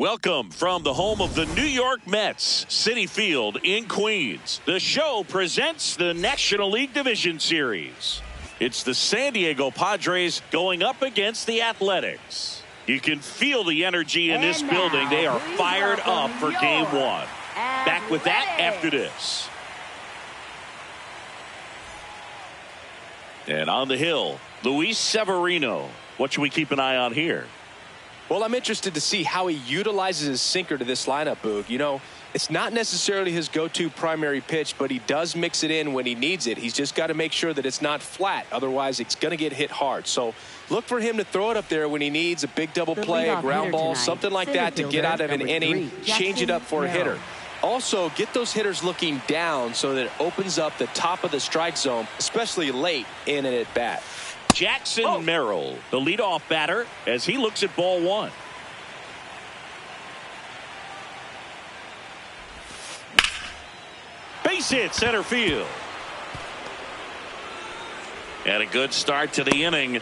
Welcome from the home of the New York Mets, Citi Field in Queens. The show presents the National League Division Series. It's the San Diego Padres going up against the Athletics. You can feel the energy in this building. They are fired up for Game 1. Back with that after this. And on the hill, Luis Severino. What should we keep an eye on here? Well, I'm interested to see how he utilizes his sinker to this lineup, Boog. You know, it's not necessarily his go-to primary pitch, but he does mix it in when he needs it. He's just got to make sure that it's not flat. Otherwise, it's going to get hit hard. So look for him to throw it up there when he needs a big double play, a ground ball, something like that to get out of an inning, change it up for a hitter. Also, get those hitters looking down so that it opens up the top of the strike zone, especially late in an at-bat. Jackson Merrill, the leadoff batter, as he looks at ball one. Base hit center field. And a good start to the inning.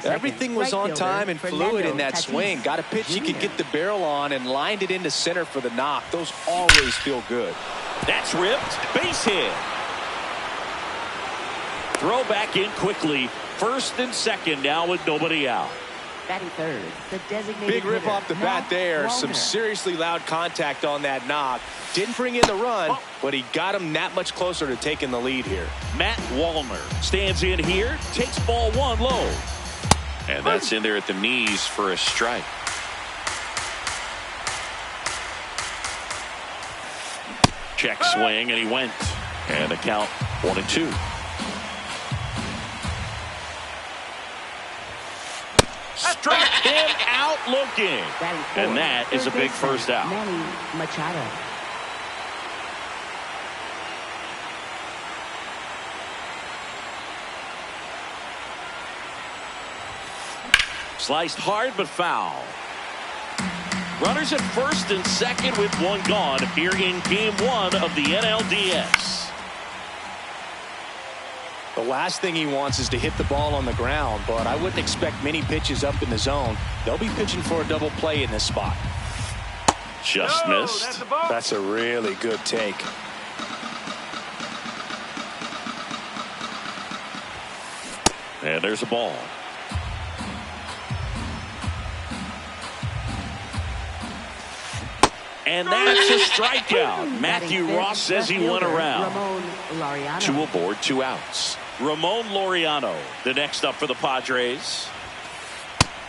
Everything was on time and fluid in that swing. Got a pitch he could get the barrel on and lined it into center for the knock. Those always feel good. That's ripped. Base hit. Throw back in quickly. First and second now with nobody out. Batting third, the designated big rip off the bat there. Some seriously loud contact on that knock. Didn't bring in the run, but he got him that much closer to taking the lead here. Matt Wallner stands in here, takes ball one low. And that's in there at the knees for a strike. Check swing, and he went. And the count 1-2. Strike him out looking. And that is a big first out. Machado. Sliced hard but foul. Runners at first and second with one gone here in Game 1 of the NLDS. The last thing he wants is to hit the ball on the ground, but I wouldn't expect many pitches up in the zone. They'll be pitching for a double play in this spot. Just missed. That's a really good take. And there's a ball. And that's a strikeout. Matthew Ross says he went around. 2 aboard, 2 outs. Ramon Laureano, the next up for the Padres.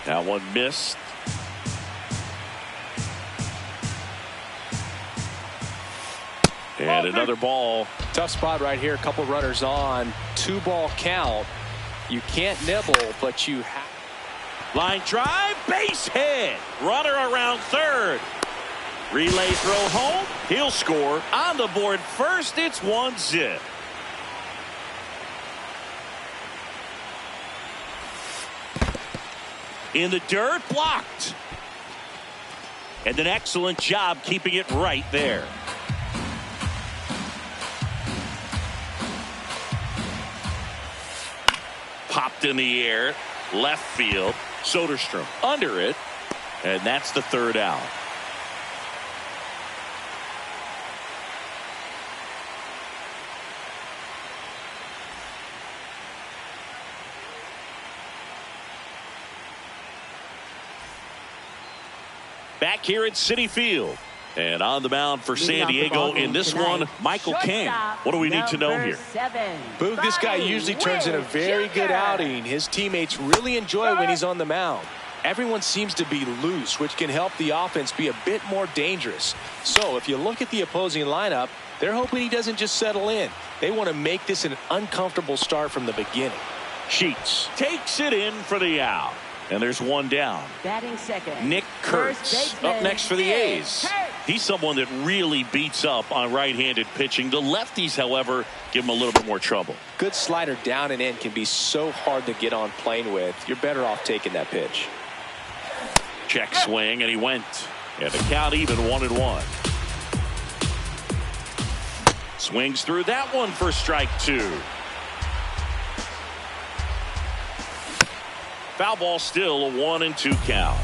That one missed. And another ball. Tough spot right here. A couple runners on. 2-ball count. You can't nibble, but you have. Line drive, base hit. Runner around third. Relay throw home. He'll score. On the board first, it's 1-0. In the dirt, blocked. And an excellent job keeping it right there. Popped in the air. Left field. Soderstrom under it. And that's the third out. Back here at Citi Field. And on the mound for San Diego in this one, Michael King. What do we need to know here? Boog, this guy usually turns in a very good outing. His teammates really enjoy when he's on the mound. Everyone seems to be loose, which can help the offense be a bit more dangerous. So if you look at the opposing lineup, they're hoping he doesn't just settle in. They want to make this an uncomfortable start from the beginning. Sheets takes it in for the out. And there's one down. Batting second, Nick Kurtz up next for the A's. He's someone that really beats up on right-handed pitching. The lefties, however, give him a little bit more trouble. Good slider down and in can be so hard to get on plane with. You're better off taking that pitch. Check swing, and he went. And the count even 1-1. Swings through that one for strike 2. Foul ball, still a 1-2 count.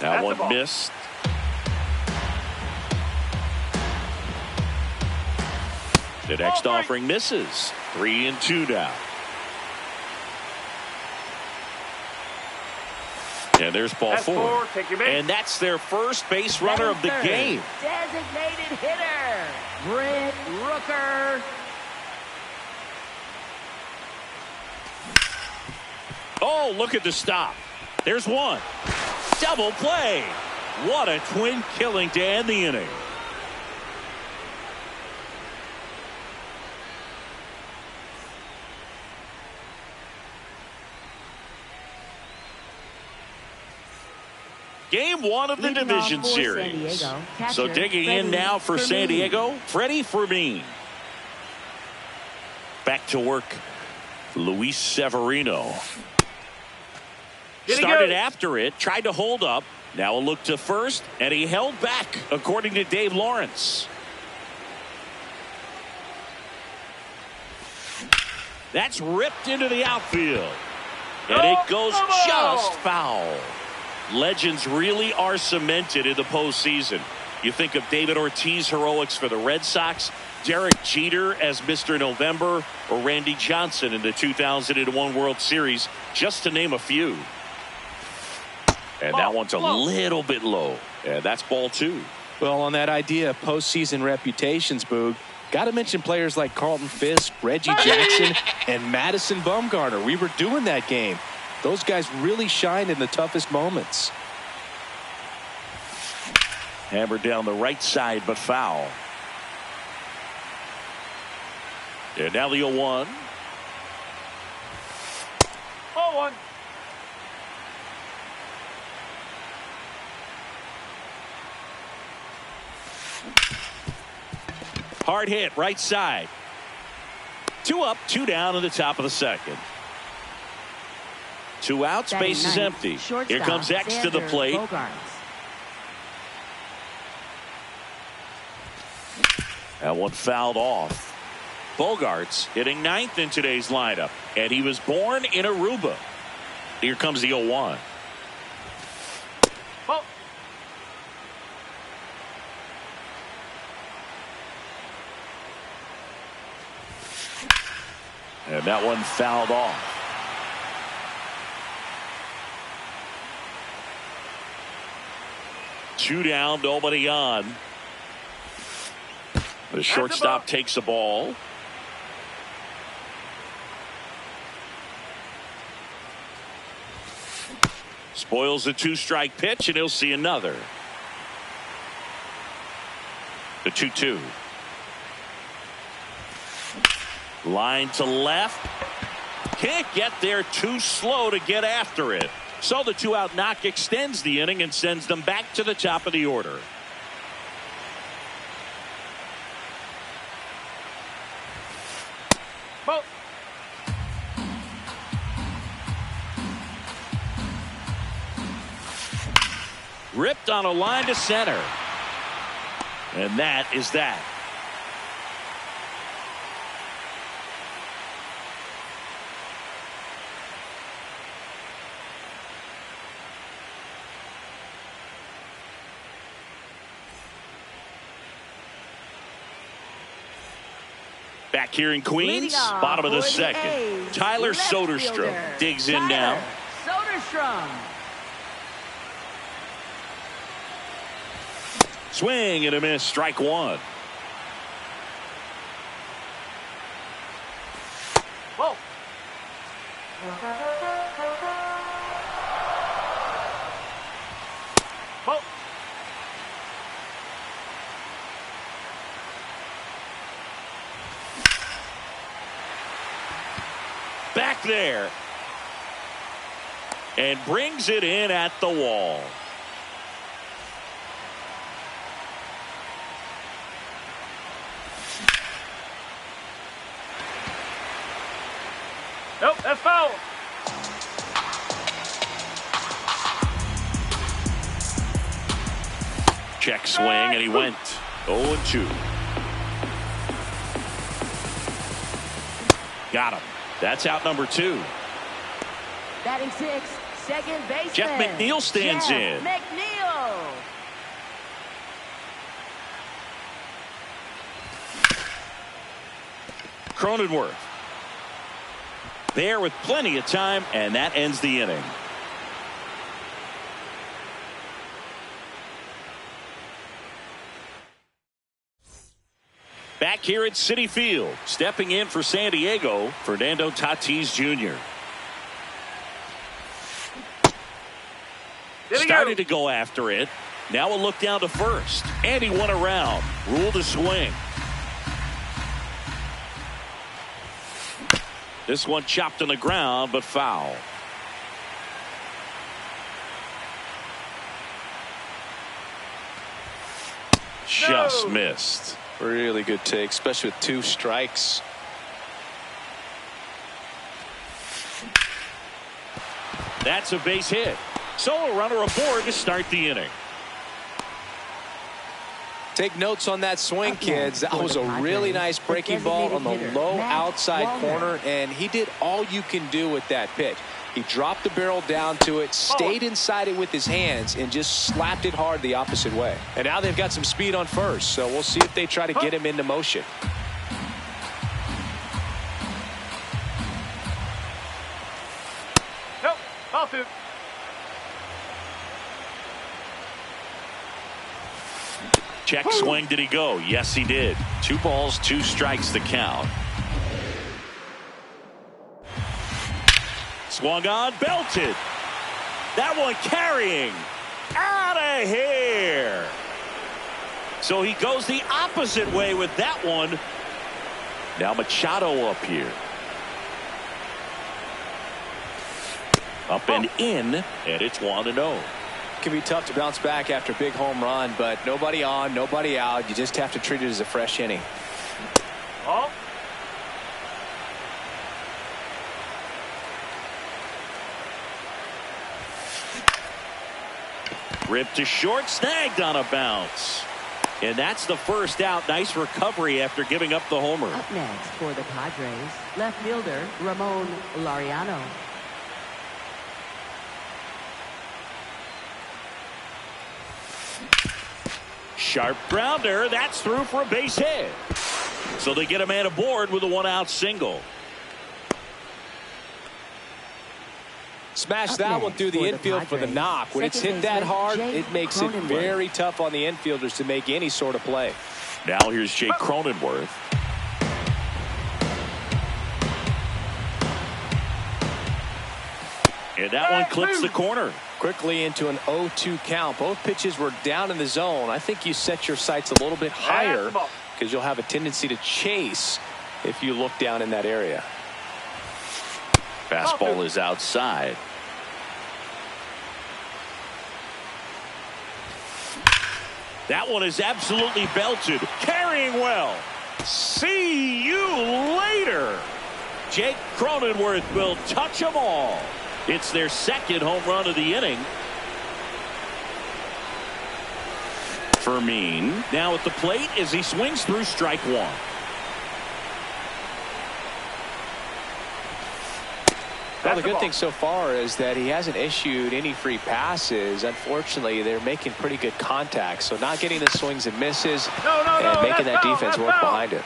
That one missed. The next offering misses. 3-2 now. And there's ball four. And that's their first base runner of the game. Designated hitter, Brent Rooker. Oh, look at the stop. There's one. Double play. What a twin killing to end the inning. Game one of the division series. So digging in now for San Diego, Freddie Fermin. Back to work, Luis Severino. Started after it, tried to hold up. Now a look to first, and he held back, according to Dave Lawrence. That's ripped into the outfield. And it goes just foul. Legends really are cemented in the postseason. You think of David Ortiz heroics for the Red Sox, Derek Jeter as Mr. November, or Randy Johnson in the 2001 World Series, just to name a few. And that one's a little bit low. And that's ball two. Well, on that idea of postseason reputations, Boog, got to mention players like Carlton Fisk, Reggie Jackson, and Madison Bumgarner. We were doing that game. Those guys really shined in the toughest moments. Hammered down the right side, but foul. And now the 0-1. 0-1. Hard hit, right side. 2 up, 2 down in the top of the second. 2 out, space is empty. Here comes X to the plate. Bogarts. That one fouled off. Bogarts hitting 9th in today's lineup, and he was born in Aruba. Here comes the 0-1. Oh. And that one fouled off. Two down, nobody on. The shortstop takes the ball. Spoils the 2-strike pitch, and he'll see another. The 2-2. Line to left. Can't get there, too slow to get after it. So the 2-out knock extends the inning and sends them back to the top of the order. Oh. Ripped on a line to center. And that is that. Back here in Queens, bottom of the second. Tyler Soderstrom digs in now. Soderstrom. Swing and a miss, strike one. Whoa. Whoa. Back there. And brings it in at the wall. Nope, that's foul. swing, and he went 0-2. Got him. That's out number 2. Batting 6, second baseman. Jeff McNeil stands in. McNeil. Cronenworth there with plenty of time, and that ends the inning. Back here at Citi Field, stepping in for San Diego, Fernando Tatis Jr. Started to go after it. Now a look down to first, and he went around. Ruled a swing. This one chopped on the ground, but foul. Just missed. Really good take, especially with 2 strikes. That's a base hit. So a runner aboard to start the inning. Take notes on that swing, kids. That was a really nice breaking ball on the low outside corner, and he did all you can do with that pitch. He dropped the barrel down to it, stayed inside it with his hands, and just slapped it hard the opposite way. And now they've got some speed on first, so we'll see if they try to get him into motion. Nope, ball 2. Check swing. Did he go? Yes, he did. 2 balls, 2 strikes to count. Swung on, belted. That one carrying. Out of here. So he goes the opposite way with that one. Now Machado up here. Up and in, and it's 1-0. It can be tough to bounce back after a big home run, but nobody on, nobody out. You just have to treat it as a fresh inning. Oh. Ripped to short, snagged on a bounce. And that's the first out. Nice recovery after giving up the homer. Up next for the Padres, left fielder Ramon Laureano. Sharp grounder. That's through for a base hit. So they get a man aboard with a 1-out single. Smash that one through the infield for the knock. When it's hit that hard, it makes it very tough on the infielders to make any sort of play. Now here's Jake Cronenworth. And that one clips the corner. Quickly into an 0-2 count. Both pitches were down in the zone. I think you set your sights a little bit higher because you'll have a tendency to chase if you look down in that area. Fastball is outside. That one is absolutely belted. Carrying well. See you later. Jake Cronenworth will touch them all. It's their second home run of the inning. Fermin now at the plate as he swings through strike 1. Well, the good thing so far is that he hasn't issued any free passes. Unfortunately, they're making pretty good contact, so not getting the swings and misses and making that defense work behind it.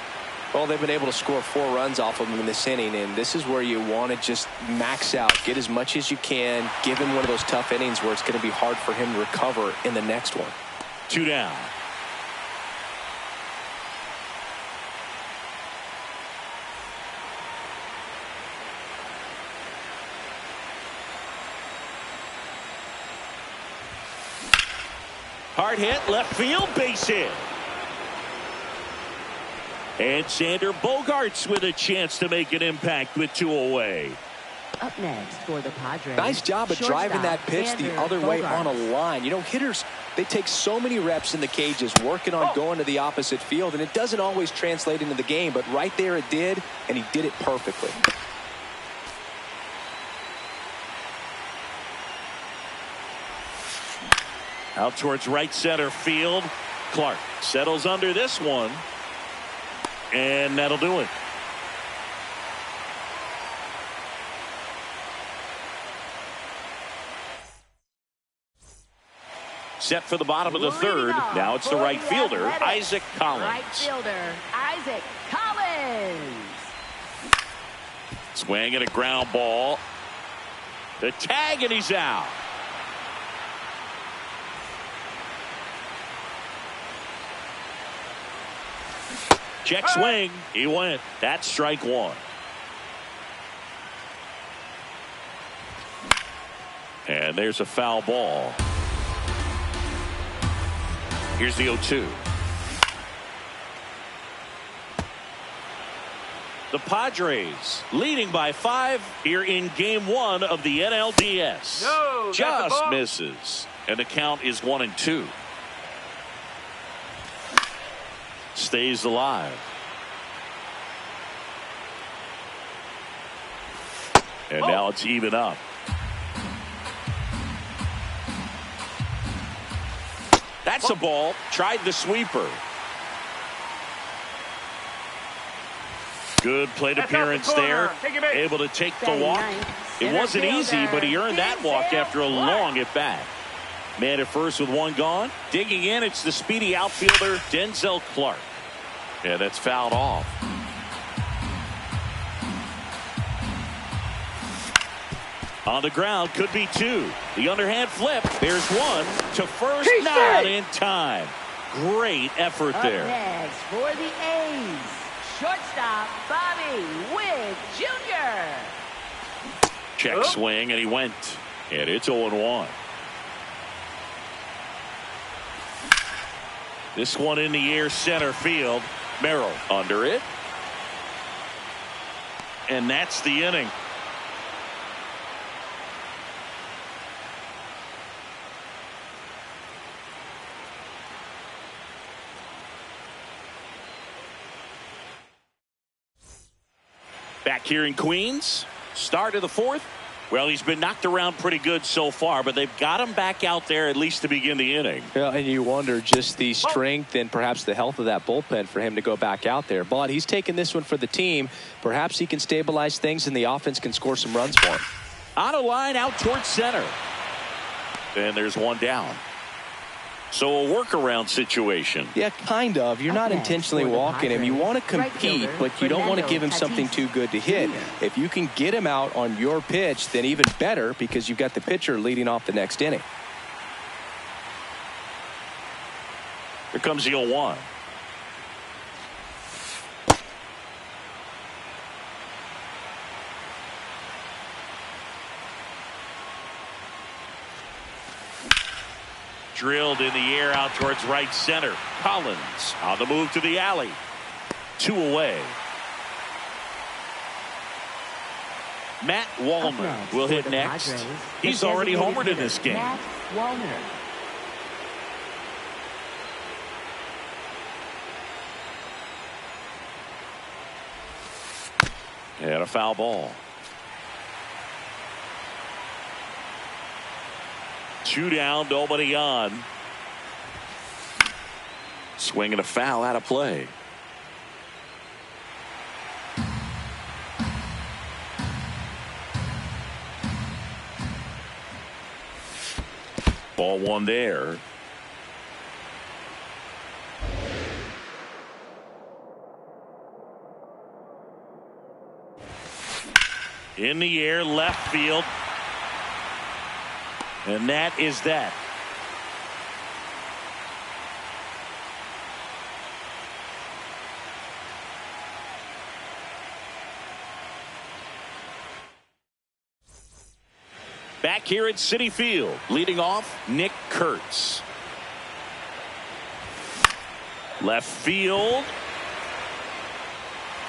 Well, they've been able to score 4 runs off of him in this inning, and this is where you want to just max out, get as much as you can, give him one of those tough innings where it's going to be hard for him to recover in the next one. 2 down. Hard hit, left field, base hit. And Xander Bogaerts with a chance to make an impact with 2 away. Up next for the Padres. Nice job of driving that pitch the other way on a line. You know, hitters, they take so many reps in the cages working on going to the opposite field, and it doesn't always translate into the game, but right there it did, and he did it perfectly. Out towards right center field. Clark settles under this one, and that'll do it. Set for the bottom of the third. Now it's the right fielder, Isaac Collins. Right fielder, Isaac Collins. Swing and a ground ball. The tag, and he's out. Check swing. He went. That's strike one. And there's a foul ball. Here's the 0-2. The Padres leading by 5 here in game 1 of the NLDS. No, just misses. And the count is 1-2. Stays alive. And now it's even up. That's a ball. Tried the sweeper. Good plate appearance there. Able to take the walk. It wasn't easy, but he earned that walk after a long at bat. Man at first with one gone. Digging in, it's the speedy outfielder, Denzel Clark. Yeah, that's fouled off. On the ground, could be 2. The underhand flip. There's 1 to first, not in time. Great effort there. Up next for the A's, shortstop Bobby Witt Jr. Check swing, and he went. And it's 0-1. This one in the air, center field. Merrill under it. And that's the inning. Back here in Queens, start of the 4th. Well, he's been knocked around pretty good so far, but they've got him back out there at least to begin the inning. Yeah, and you wonder just the strength and perhaps the health of that bullpen for him to go back out there. But he's taking this one for the team. Perhaps he can stabilize things and the offense can score some runs for him. On a line out towards center. And there's one down. So a workaround situation. Yeah, kind of. You're not intentionally walking him. You want to compete, but you don't want to give him something too good to hit. If you can get him out on your pitch, then even better, because you've got the pitcher leading off the next inning. Here comes the 0-1. Drilled in the air out towards right center. Collins on the move to the alley. 2 away. Matt Wallner will hit next. He's already homered in this game. Matt Wallner. And a foul ball. 2 down, nobody on. Swinging a foul out of play. Ball 1 there. In the air, left field. And that is that. Back here at Citi Field, leading off, Nick Kurtz. Left field.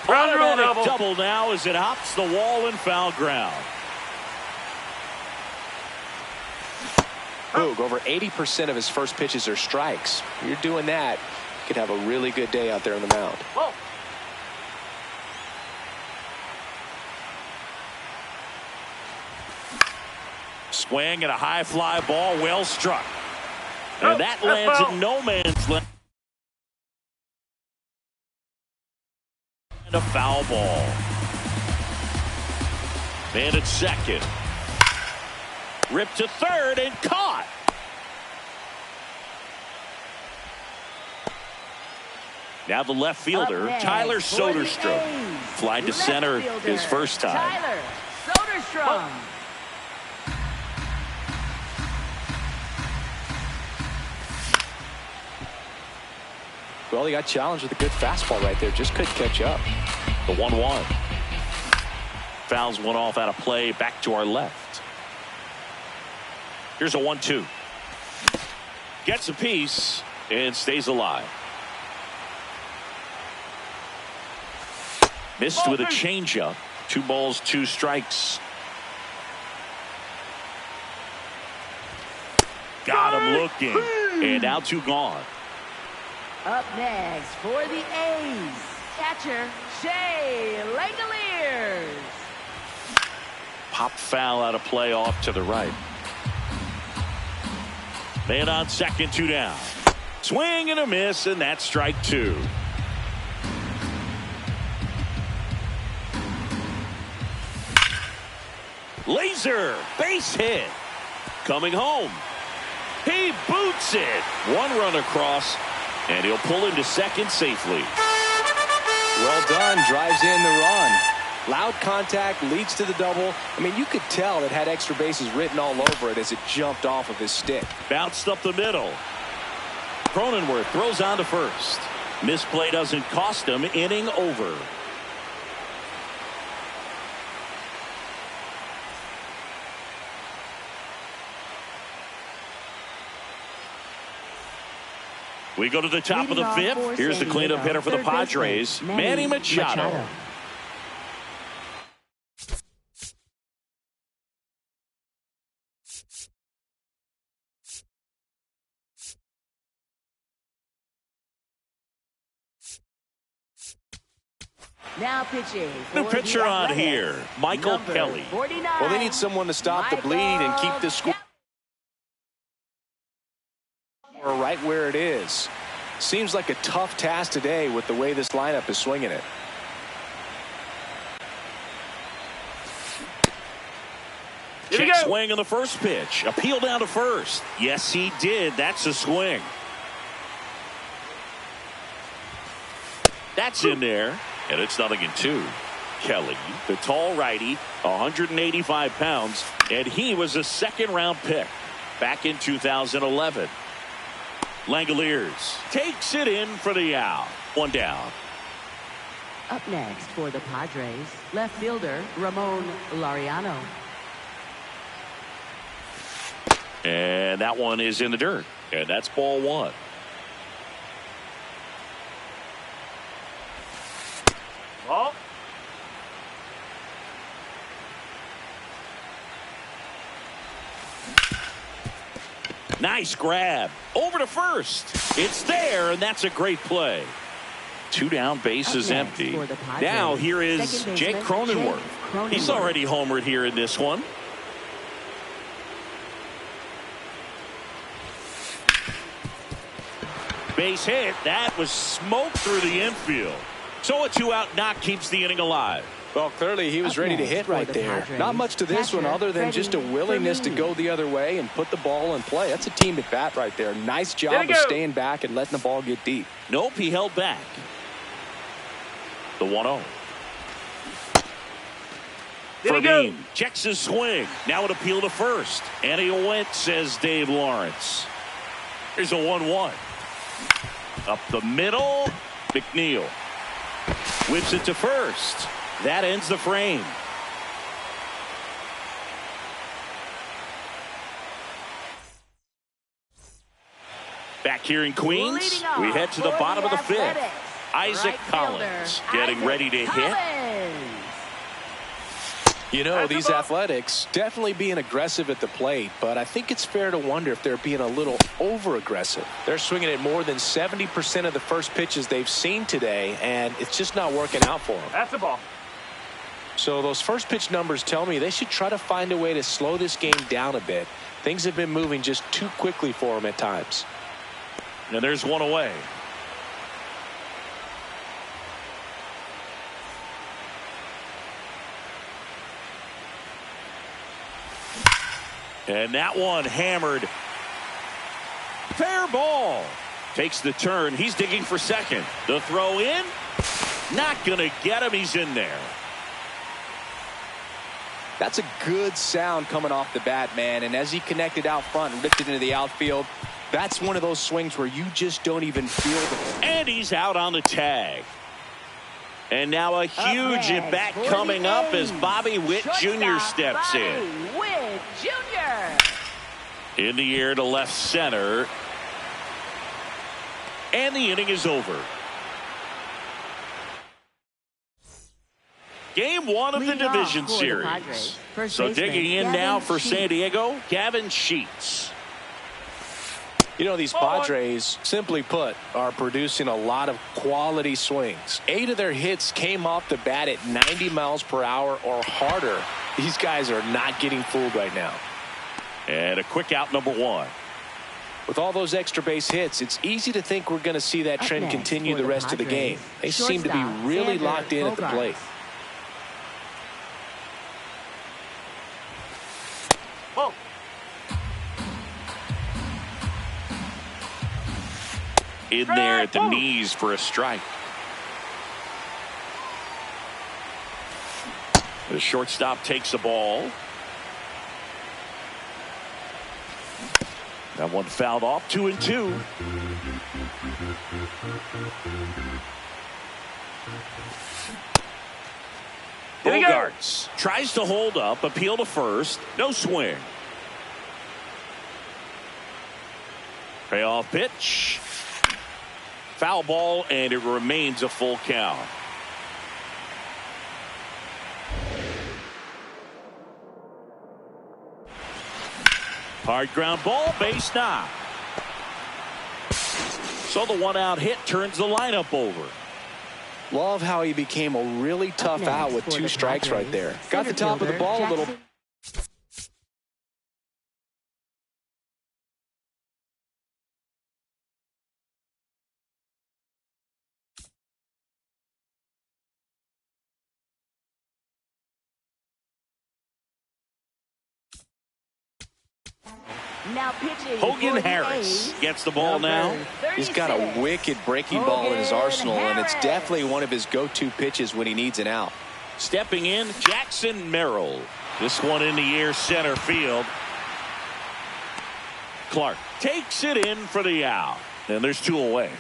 Automatic double now as it hops the wall and foul ground. Boog, over 80% of his first pitches are strikes. You're doing that, you could have a really good day out there on the mound. Whoa. Swing and a high fly ball, well struck. And that lands in no man's land. A foul ball. Man at second. Ripped to third and caught. Now the left fielder, Tyler Soderstrom. Fly to center his first time. Tyler Soderstrom. Well, he got challenged with a good fastball right there. Just couldn't catch up. The 1-1. Fouls one off out of play. Back to our left. Here's a 1-2. Gets a piece and stays alive. Missed with a changeup. 2 balls, 2 strikes. Got him looking. And now 2 gone. Up next for the A's, catcher Shea Langoliers. Pop foul out of play off to the right. Man on second, 2 down. Swing and a miss, and that's strike 2. Laser base hit. Coming home. He boots it. 1 run across. And he'll pull into second safely. Well done. Drives in the run. Loud contact, leads to the double. I mean, you could tell it had extra bases written all over it as it jumped off of his stick. Bounced up the middle. Cronenworth throws on to first. Misplay doesn't cost him. Inning over. We go to the top of the 5th. Here's the cleanup hitter for the Padres, Manny Machado. Now pitching. New pitcher on here, Michael Kelly. 49. Well, they need someone to stop the bleed and keep the score right where it is. Seems like a tough task today with the way this lineup is swinging it. Check swing on the first pitch. Appeal down to first. Yes, he did. That's a swing. That's in there. And it's 0-2. Kelly, the tall righty, 185 pounds, and he was a 2nd-round pick back in 2011. Langoliers takes it in for the out. 1 down. Up next for the Padres, left fielder Ramon Laureano. And that one is in the dirt. And that's ball 1. Ball. Nice grab. Over to first. It's there, and that's a great play. 2 down, bases empty. Now here is Jake Cronenworth. He's already homered here in this one. Base hit. That was smoke through the infield. So a 2-out knock keeps the inning alive. Well, clearly he was ready to hit right there. Not much to this one other than just a willingness to go the other way and put the ball in play. That's a team at bat right there. Nice job of staying back and letting the ball get deep. Nope, he held back. The 1-0. Fermin checks his swing. Now an appeal to first. And he went, says Dave Lawrence. Here's a 1-1. Up the middle, McNeil. Whips it to first. That ends the frame. Back here in Queens, we head to the bottom of the 5th. Isaac Collins getting ready to hit. You know, these Athletics definitely being aggressive at the plate, but I think it's fair to wonder if they're being a little over-aggressive. They're swinging at more than 70% of the first pitches they've seen today, and it's just not working out for them. That's the ball. So those first pitch numbers tell me they should try to find a way to slow this game down a bit. Things have been moving just too quickly for them at times. And there's one away. And that one hammered. Fair ball. Takes the turn. He's digging for second. The throw in. Not going to get him. He's in there. That's a good sound coming off the bat, man. And as he connected out front and lifted into the outfield, that's one of those swings where you just don't even feel the... And he's out on the tag. And now a huge at-bat coming up as Bobby Witt Jr. steps in. Witt Jr. In the air to left center. And the inning is over. Game one of the division series. So digging in now for San Diego, Gavin Sheets. You know, these Padres, simply put, are producing a lot of quality swings. 8 of their hits came off the bat at 90 miles per hour or harder. These guys are not getting fooled right now. And a quick out, number 1. With all those extra base hits, it's easy to think we're going to see that trend continue the rest of the game. They seem to be really locked in at the plate. Oh. In there at the knees for a strike. The shortstop takes the ball. That one fouled off. 2-2. Bogarts tries to hold up, appeal to first. No swing. Payoff pitch. Foul ball, and it remains a full count. Hard ground ball, base knock. So the one-out hit turns the lineup over. Love how he became a really tough out with 2 strikes right there. Got the top of the ball a little. Now pitching. Hogan Harris gets the ball now. He's got a wicked breaking ball in his arsenal, and it's definitely one of his go-to pitches when he needs an out. Stepping in, Jackson Merrill. This one in the air center field. Clark takes it in for the out. And there's 2 away.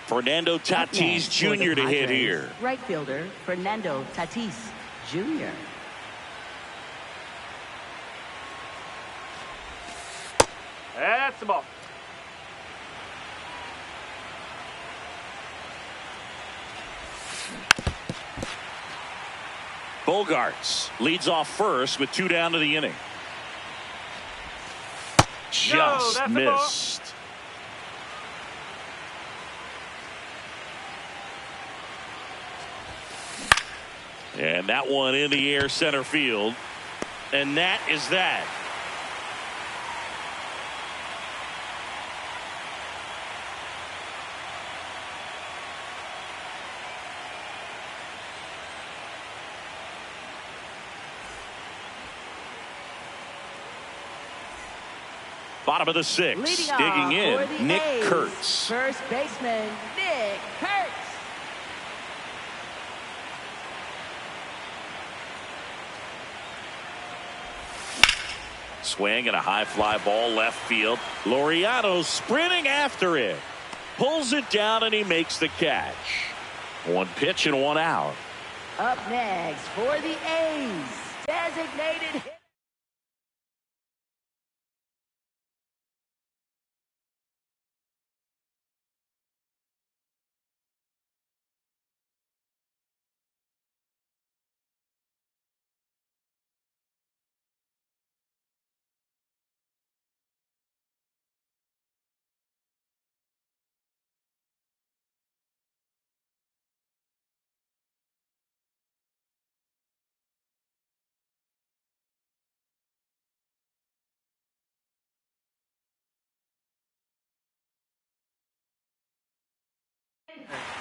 Fernando Tatis Jr. to hit here. Right fielder Fernando Tatis Jr. That's the ball. Bogarts leads off first with 2 down to the inning. Just missed. And that one in the air center field. And that is that. Bottom of the 6th, digging in, Nick Kurtz. First baseman, Nick Kurtz. Swing and a high fly ball left field. Laureano sprinting after it. Pulls it down and he makes the catch. 1 pitch and 1 out. Up next for the A's, designated hitter.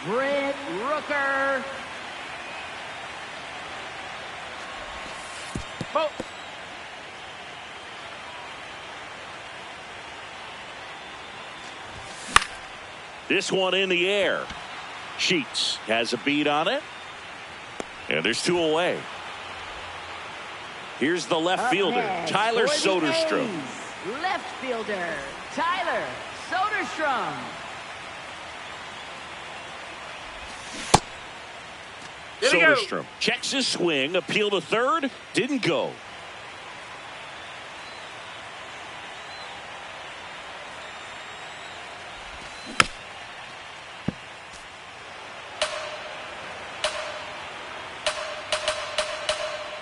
Brent Rooker. This one in the air. Sheets has a beat on it. And there's 2 away. Here's the left fielder, Tyler Soderstrom. Left fielder, Tyler Soderstrom. Soderstrom checks his swing, appeal to third, didn't go.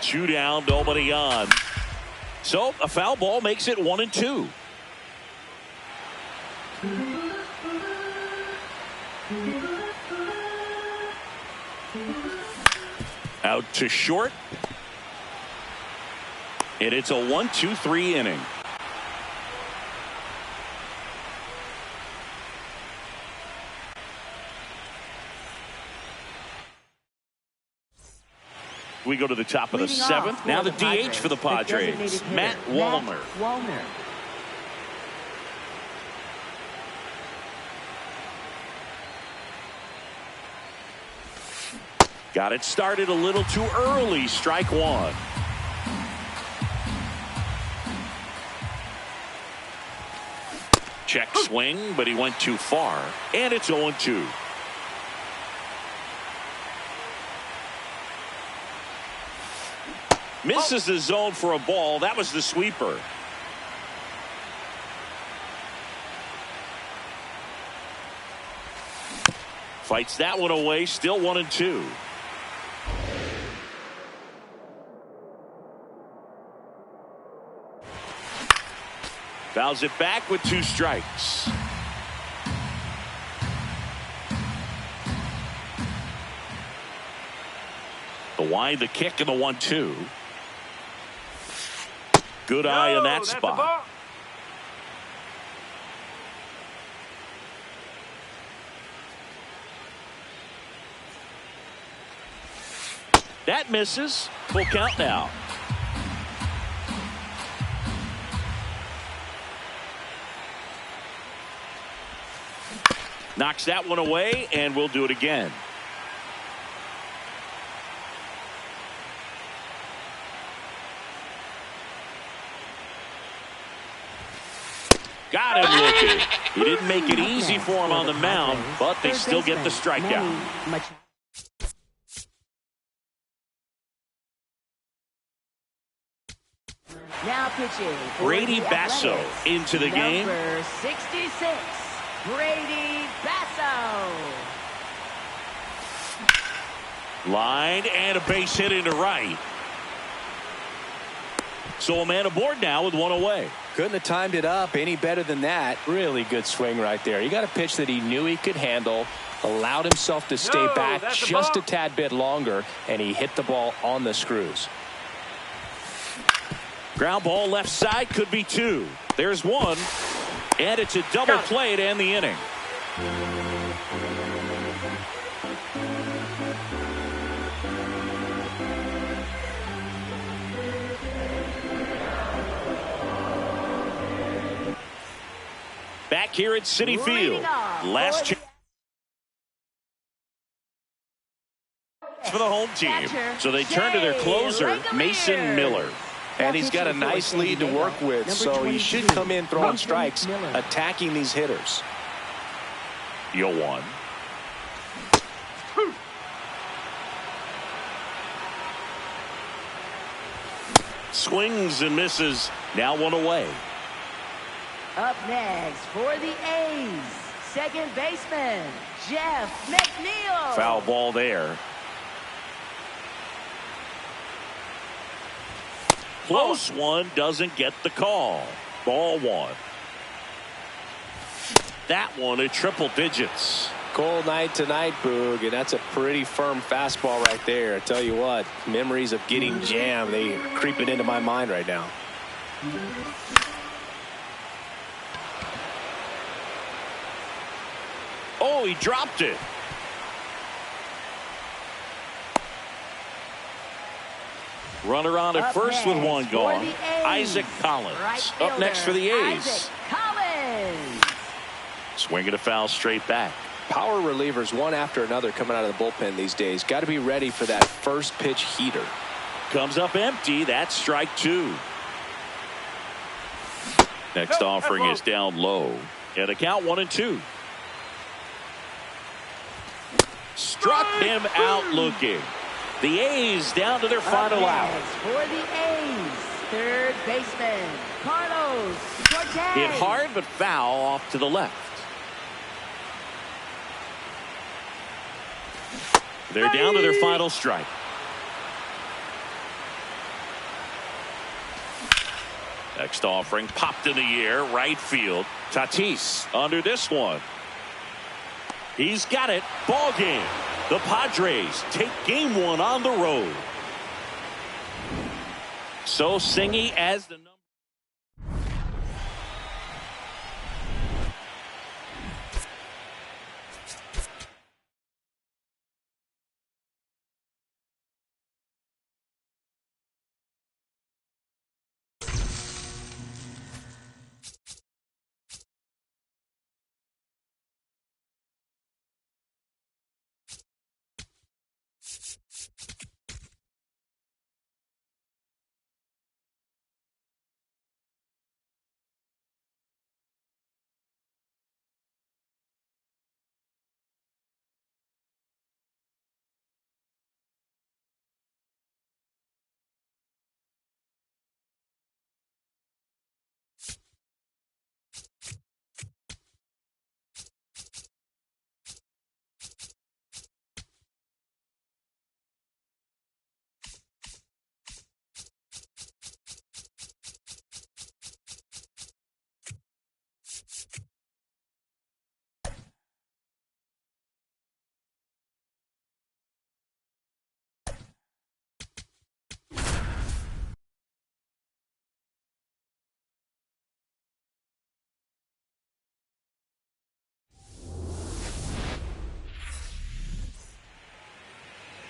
Two down, nobody on. So a foul ball makes it 1-2. Out to short. And it's a 1-2-3 inning. We go to the top of the 7th. Now the DH for the Padres, Matt Wallner. Got it started a little too early. Strike 1. Check swing, but he went too far. And it's 0-2. Misses the zone for a ball. That was the sweeper. Fights that one away. Still 1-2. Fouls it back with 2 strikes. The wind, the kick, and the 1-2. Good eye in that spot. That misses. Full count now. Knocks that one away, and we'll do it again. Got him looking. He didn't make it easy for him on the mound, but they still get the strikeout. Now pitching. Brady Basso into the game. Number 66, Brady Basso. Line and a base hit into right. So a man aboard now with 1 away. Couldn't have timed it up any better than that. Really good swing right there. He got a pitch that he knew he could handle, allowed himself to stay back just a tad bit longer, and he hit the ball on the screws. Ground ball left side, could be 2. There's 1, and it's a double play to end the inning. Back here at Citi Field. Last chance for the home team. So they turn to their closer, Mason Miller. And he's got a nice lead to work with, so he should come in throwing strikes, attacking these hitters. 0-1. Swings and misses. Now 1 away. Up next for the A's, second baseman, Jeff McNeil. Foul ball there. Close one, doesn't get the call. Ball 1. That one at triple digits. Cold night tonight, Boog, and that's a pretty firm fastball right there. I tell you what, memories of getting jammed, they are creeping into my mind right now. Oh, he dropped it. Runner on at first with 1 gone. Isaac Collins up next for the A's. Collins. Swing and a foul straight back. Power relievers one after another coming out of the bullpen these days. Got to be ready for that first pitch heater. Comes up empty. That's strike two. Next offering is down low. And a count 1-2. Struck him out looking. The A's down to their final out. For the A's, third baseman, Carlos Cortez. Hit hard but foul off to the left. They're down to their final strike. Next offering popped in the air, right field. Tatis under this one. He's got it. Ball game. The Padres take game one on the road. So Singy as the number.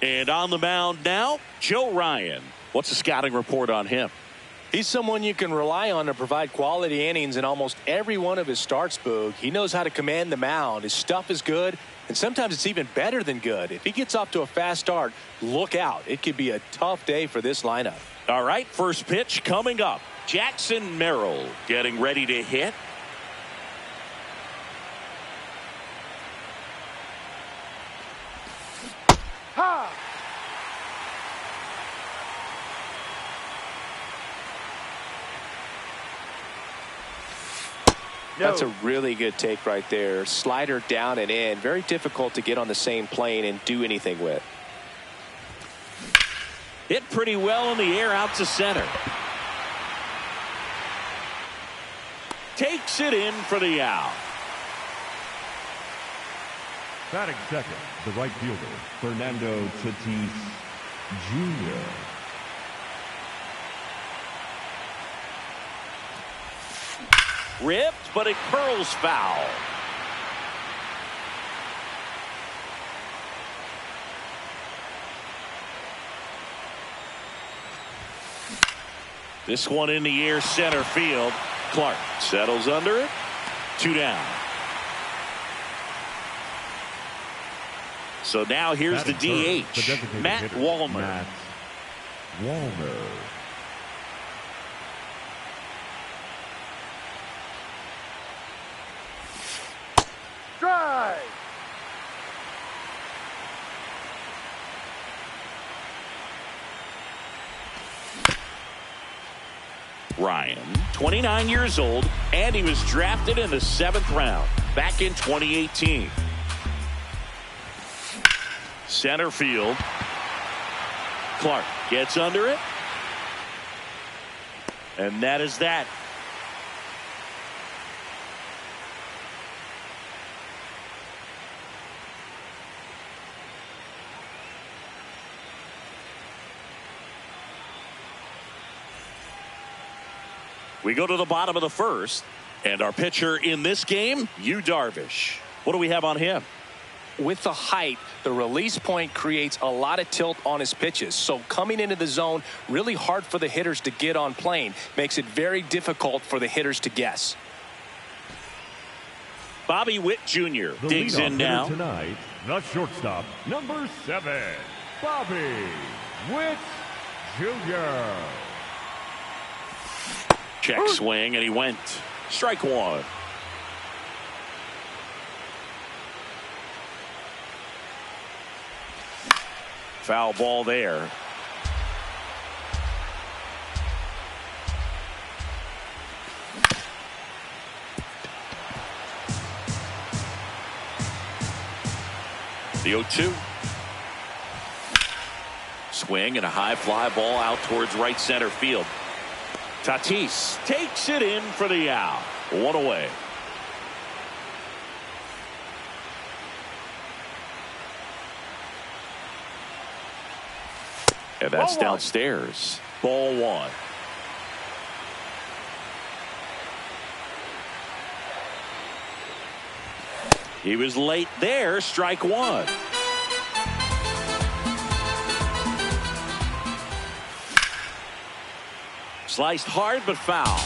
And on the mound now, Joe Ryan. What's the scouting report on him? He's someone you can rely on to provide quality innings in almost every one of his starts, Boog. He knows how to command the mound. His stuff is good, and sometimes it's even better than good. If he gets off to a fast start, look out. It could be a tough day for this lineup. All right, first pitch coming up. Jackson Merrill getting ready to hit. Ha! That's a really good take right there. Slider down and in. Very difficult to get on the same plane and do anything with. Hit pretty well in the air out to center. Takes it in for the out. Batting second, the right fielder, Fernando Tatis Jr. Ripped, but it curls foul. This one in the air center field. Clark settles under it. 2 down. So now here's the DH, Matt Wallner. Matt Wallner. Drive! Ryan, 29 years old, and he was drafted in the 7th round back in 2018. Center field. Clark gets under it. And that is that. We go to the bottom of the first, and our pitcher in this game, Yu Darvish. What do we have on him? With the height, the release point creates a lot of tilt on his pitches. So coming into the zone, really hard for the hitters to get on plane. Makes it very difficult for the hitters to guess. Bobby Witt Jr. The digs leadoff in hitter now. tonight, the shortstop, number 7, Bobby Witt Jr. Check swing, and he went. Strike one. Foul ball there. The 0-2. Swing and a high fly ball out towards right center field. Tatis takes it in for the out. One away. And that's downstairs. Ball one. He was late there. Strike one. Sliced hard but foul.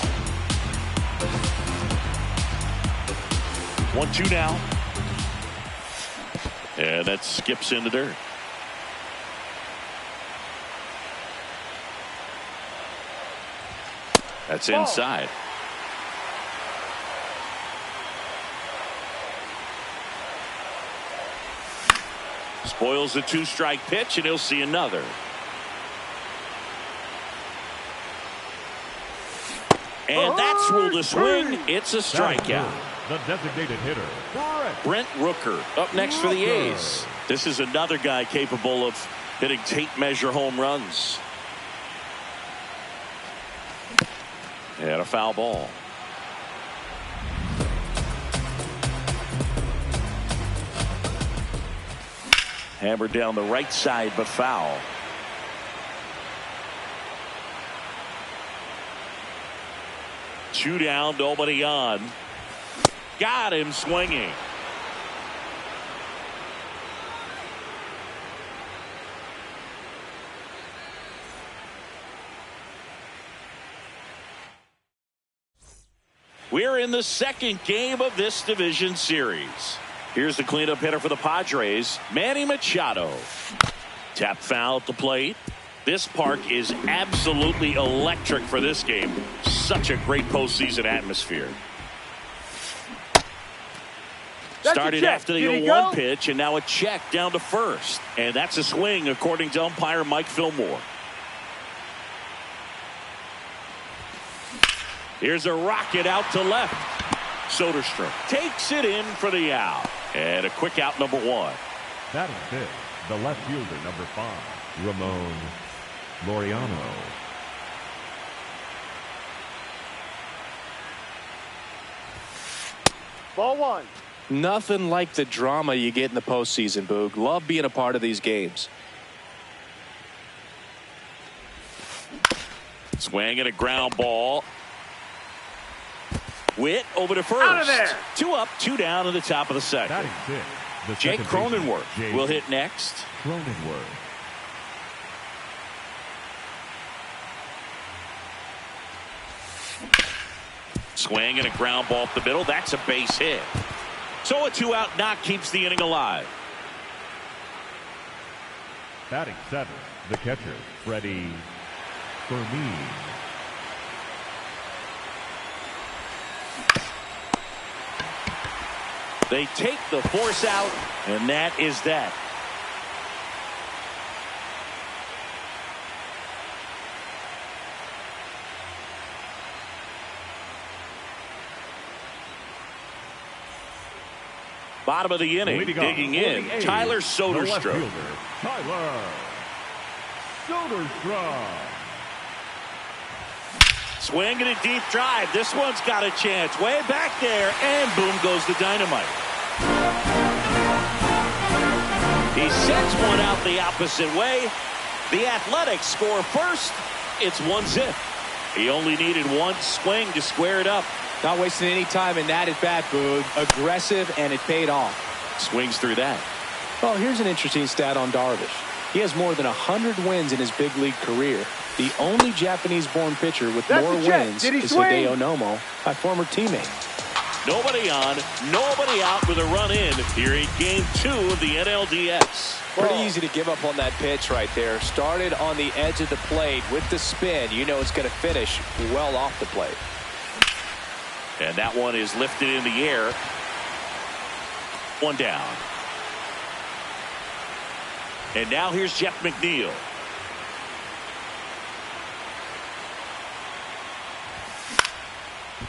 1-2 now. And that skips in the dirt. That's inside. Spoils the 2-strike pitch, and he'll see another. And that's ruled a swing. It's a strikeout. The designated hitter, Brent Rooker up next for the A's. This is another guy capable of hitting tape measure home runs. And a foul ball. Hammered down the right side, but foul. Two down, nobody on. Got him swinging. We're in the second game of this division series. Here's the cleanup hitter for the Padres, Manny Machado. Tap foul at the plate. This park is absolutely electric for this game. Such a great postseason atmosphere. Started after the 0-1 pitch, and now a check down to first. And that's a swing, according to umpire Mike Fillmore. Here's a rocket out to left. Soderstrom takes it in for the out. And a quick out, number one. batting fifth, the left fielder, number 5, Ramon Laureano. Ball one. Nothing like the drama you get in the postseason, Boog. Love being a part of these games. Swing and a ground ball. Witt over to first. Out of there. 2 up, 2 down in the top of the second. Batting fifth, the Jake second baseman, Cronenworth will hit next. Cronenworth. Swing and a ground ball up the middle. That's a base hit. So a 2-out knock keeps the inning alive. Batting seventh, the catcher, Freddie Fermin. They take the force out, and that is that. Bottom of the inning, digging in, Tyler Soderstrom. Tyler Soderstrom. Swing and a deep drive. This one's got a chance. Way back there, and boom goes the dynamite. He sends one out the opposite way. The Athletics score first. It's 1-0. He only needed one swing to square it up. Not wasting any time in that at bat, Boog. Aggressive, and it paid off. Swings through that. Well, here's an interesting stat on Darvish. He has more than 100 wins in his big league career. The only Japanese-born pitcher with more wins is Hideo Nomo, my former teammate. Nobody on, nobody out with a run in here in Game 2 of the NLDS. Pretty easy to give up on that pitch right there. Started on the edge of the plate with the spin. You know it's going to finish well off the plate. And that one is lifted in the air. One down. And now here's Jeff McNeil.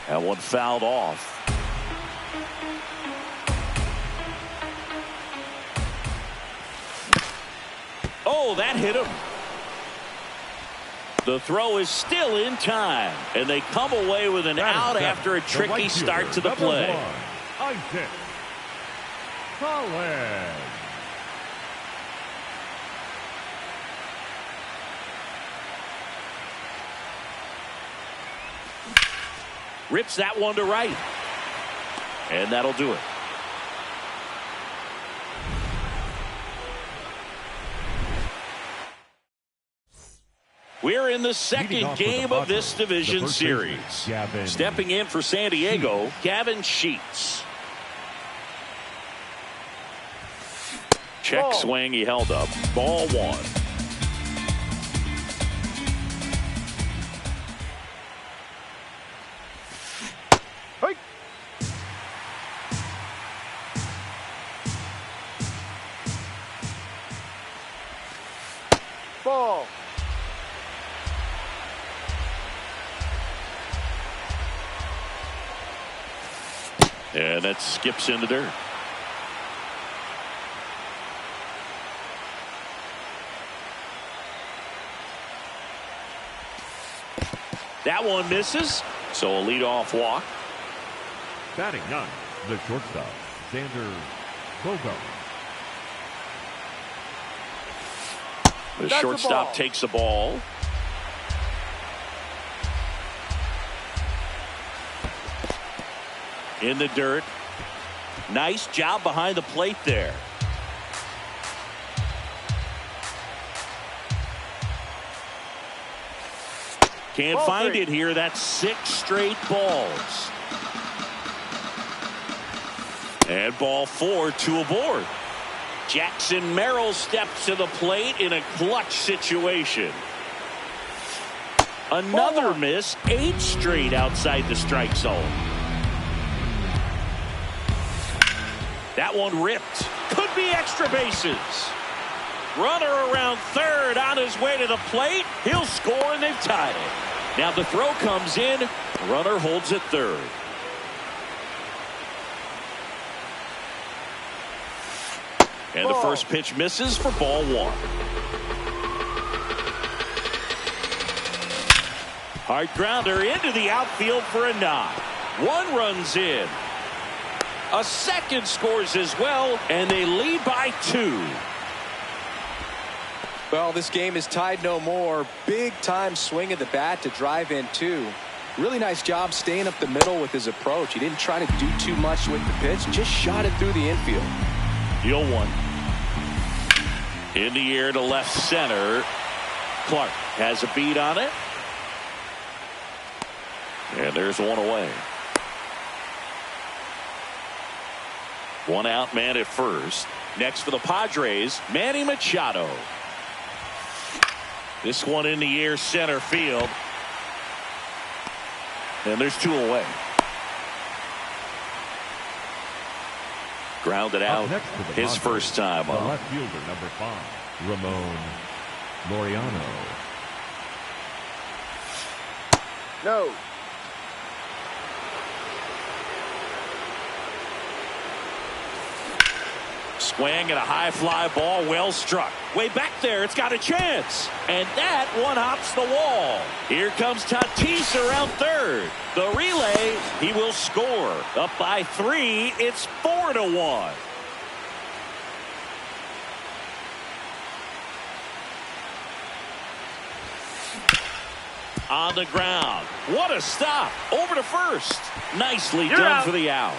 That one fouled off. Oh, that hit him. The throw is still in time, and they come away with an out after a tricky start to the play. Isaac Collins. Rips that one to right. And that'll do it. We're in the second game of this division series. Stepping in for San Diego, Gavin Sheets. Check swing, he held up. Ball one. Hey. Ball. And that skips in the dirt. That one misses, so a leadoff walk. Batting ninth, the shortstop, Xander Bogaerts. The shortstop takes the ball. In the dirt. Nice job behind the plate there. Can't find it here. That's 6 straight balls. And ball 4, 2 aboard. Jackson Merrill steps to the plate in a clutch situation. Another miss, 8 straight outside the strike zone. That one ripped. Could be extra bases. Runner around third on his way to the plate. He'll score and they've tied it. Now the throw comes in. Runner holds at third. And the first pitch misses for ball 1. Hard grounder into the outfield for a knock. 1 runs in. A second scores as well, and they lead by 2. Well, this game is tied no more. Big time swing of the bat to drive in 2. Really nice job staying up the middle with his approach. He didn't try to do too much with the pitch, just shot it through the infield. Deal 1. In the air to left center. Clark has a beat on it. And there's one away. 1 out, man at first. Next for the Padres, Manny Machado. This one in the air center field. And there's 2 away. Grounded out his first time the up. left fielder, number 5, Ramon Laureano. No. Swing and a high fly ball, well struck. Way back there, it's got a chance. And that one hops the wall. Here comes Tatis around third. The relay, he will score. Up by 3, it's 4-1. On the ground. What a stop. Over to first. Nicely done out. for the out.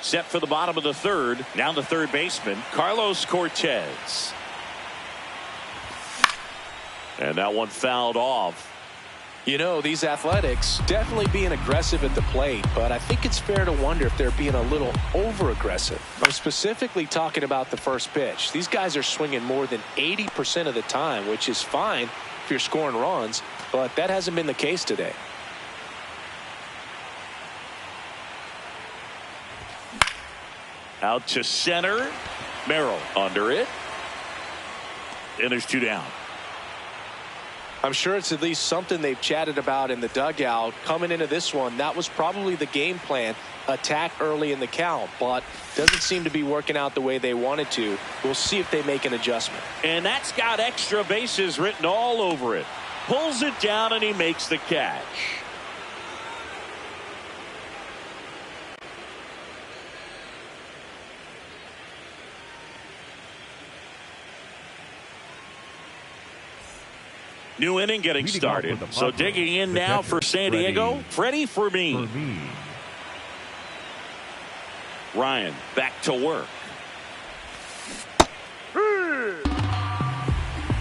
Set for the bottom of the third. Now the third baseman, Carlos Cortez. And that one fouled off. You know, these Athletics definitely being aggressive at the plate, but I think it's fair to wonder if they're being a little over-aggressive. I'm specifically talking about the first pitch. These guys are swinging more than 80% of the time, which is fine if you're scoring runs, but that hasn't been the case today. Out to center. Merrill under it. And there's 2 down. I'm sure it's at least something they've chatted about in the dugout. Coming into this one, that was probably the game plan. Attack early in the count, but doesn't seem to be working out the way they wanted to. We'll see if they make an adjustment. And that's got extra bases written all over it. Pulls it down and he makes the catch. New inning getting started. So digging in now for San Diego, Freddie Fermin. Ryan back to work.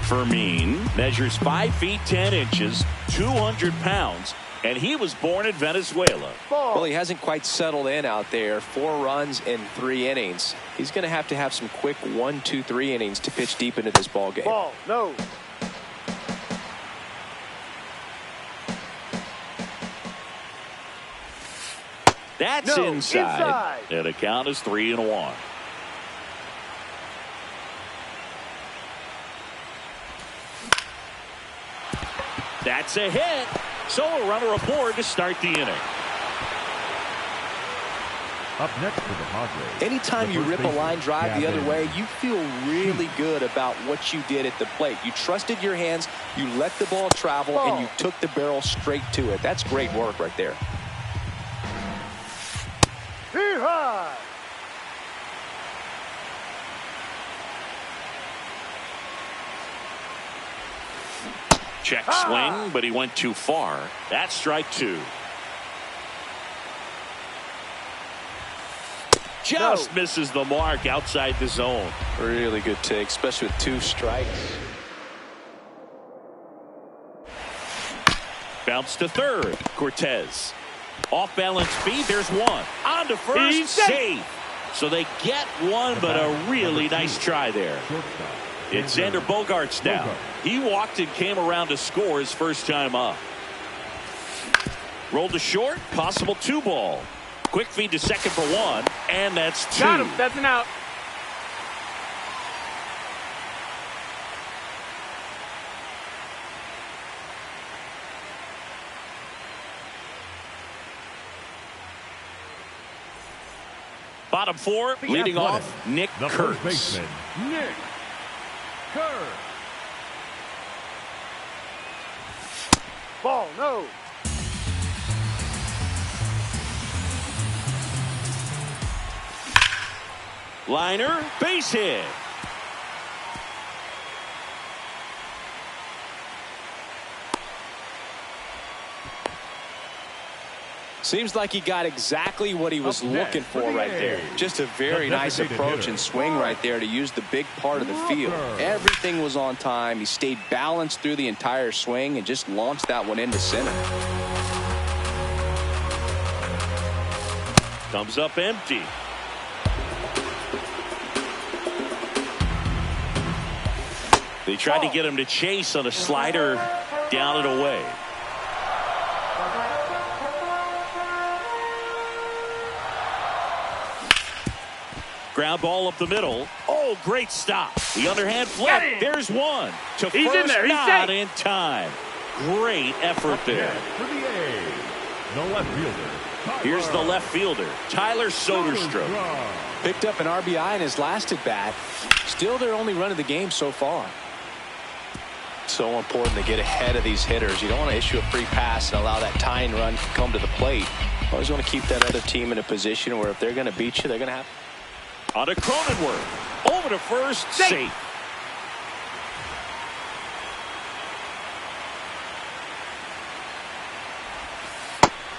Fermin measures 5 feet 10 inches, 200 pounds, and he was born in Venezuela. Well, he hasn't quite settled in out there. 4 runs in 3 innings. He's going to have some quick 1, 2, 3 innings to pitch deep into this ball game. Ball, no. That's inside. And the count is 3-1. That's a hit. So a runner aboard to start the inning. Up next for the Padres. Anytime you rip a line drive the other way, you feel really good about what you did at the plate. You trusted your hands, you let the ball travel, and you took the barrel straight to it. That's great work right there. Check swing, but he went too far. That's strike 2. Just misses the mark outside the zone. Really good take, especially with 2 strikes. Bounce to third. Cortez. Off balance feed. There's 1. On to first. He's safe. So they get 1, but a really nice try there. It's Xander Bogaerts now. He walked and came around to score his first time up. Rolled to short. Possible 2 ball. Quick feed to second for 1. And that's 2. Got him. That's an out. Bottom 4, leading off, Nick The Kurtz. first baseman, Nick Kurtz. Ball, no. Liner, base hit. Seems like he got exactly what he was looking for right there. Just a very nice approach and swing right there to use the big part of the field. Everything was on time. He stayed balanced through the entire swing and just launched that one into center. Comes up empty. They tried to get him to chase on a slider down and away. Ground ball up the middle. Oh, great stop. The underhand flip. There's 1. To He's first, in there. He's not safe. in time. Great effort there. For the A's, the left fielder. Here's the left fielder, Tyler Soderstrom. Picked up an RBI in his last at bat. Still their only run of the game so far. So important to get ahead of these hitters. You don't want to issue a free pass and allow that tying run to come to the plate. You always want to keep that other team in a position where if they're going to beat you, they're going to have. On to Cronenworth. Over to first. Safe.